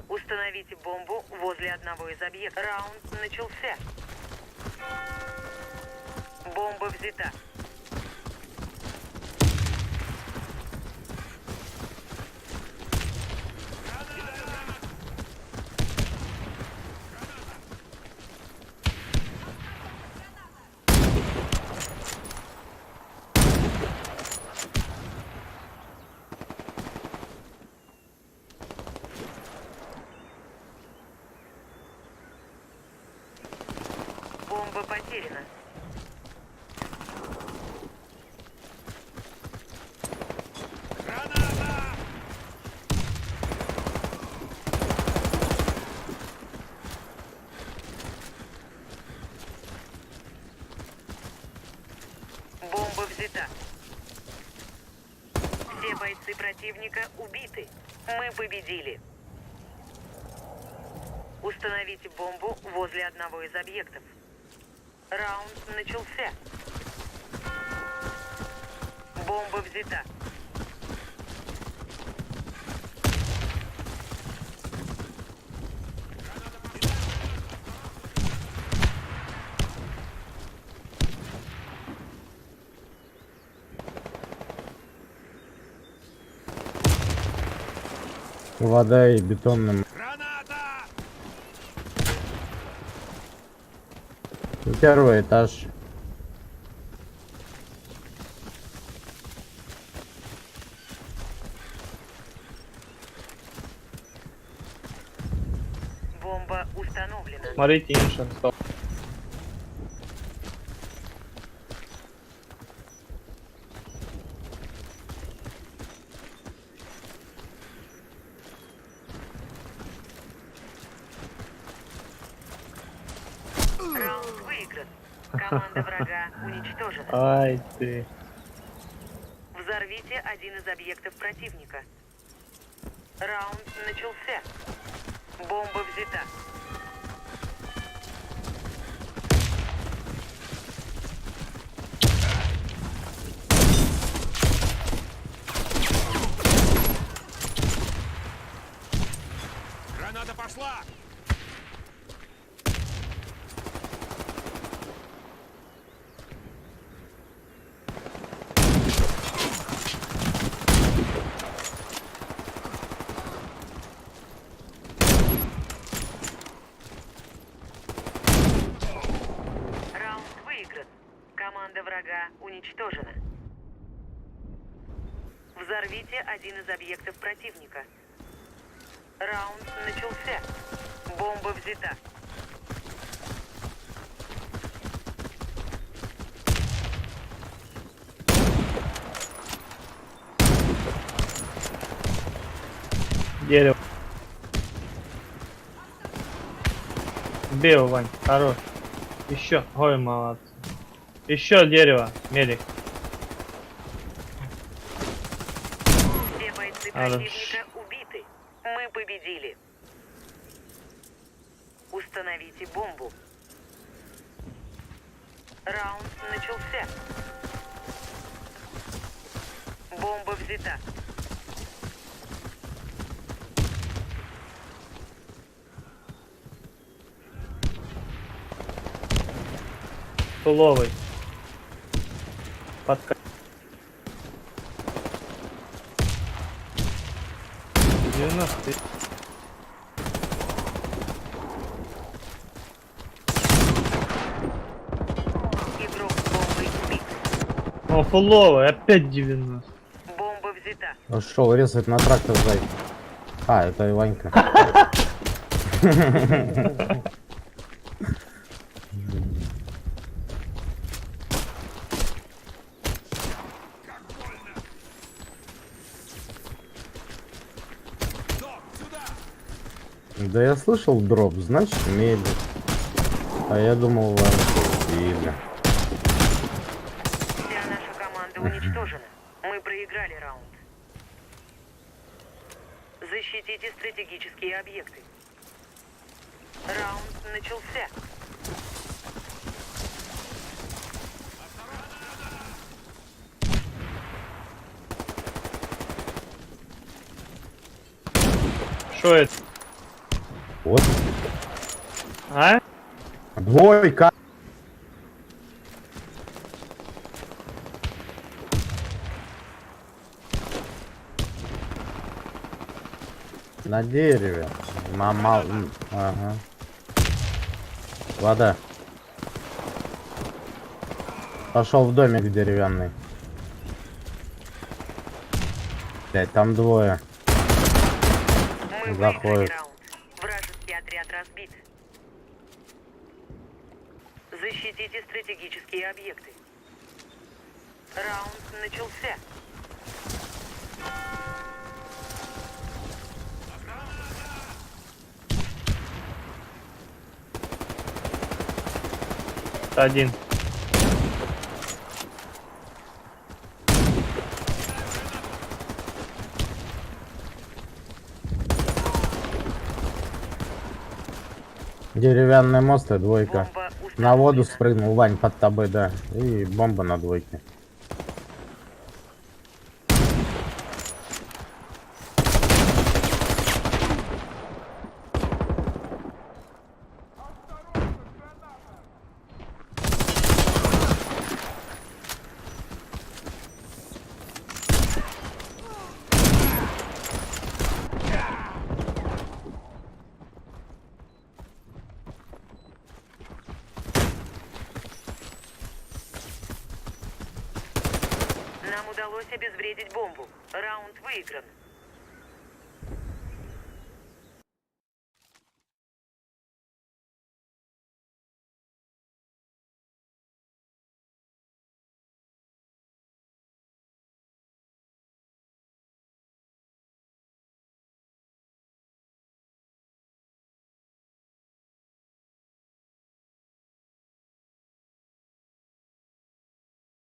Установите бомбу возле одного из объектов. Раунд начался. Бомба взята. Бомба потеряна. Бомба взята. Все бойцы противника убиты. Мы победили. Установите бомбу возле одного из объектов. Раунд начался. Бомба взята. Вода и бетонным. Первый этаж. Бомба установлена. Смотрите, Иншин, стоп. Раунд выигран. Команда врага уничтожена. Ай ты. Взорвите один из объектов противника. Раунд начался. Бомба взята. Граната пошла! Раунд выигран. Команда врага уничтожена. Взорвите один из объектов противника. Раунд начался. Бомба взята. Дерево. Бил, Вань, хорош. Еще. Ой, молодцы. Еще дерево, медик. Все бойцы Хорош. противника убиты. Мы победили. Установите бомбу. Раунд начался. Бомба взята. Столовый. Подка... 90. Игрок с бомбой убит. О, фуловый, опять 90. Бомба взята. Шел резать на трактор зайд. А, это Иванька. Да я слышал дроп, значит медлит. А я думал, вас убили. Вся наша команда уничтожена. Мы проиграли раунд. Защитите стратегические объекты. Раунд начался. Что это? Вот. А? Двойка. На дереве. Мама. Ага. Вода. Пошел в домик деревянный. Блять, там двое. Мы Заходит. выиграли раунд. Вражеский отряд разбит. Защитите стратегические объекты. Раунд начался. Один. Деревянный мост и двойка. Бомба На воду установлена. спрыгнул, Вань, под тобой, да. И бомба на двойке. Нам удалось обезвредить бомбу. Раунд выигран.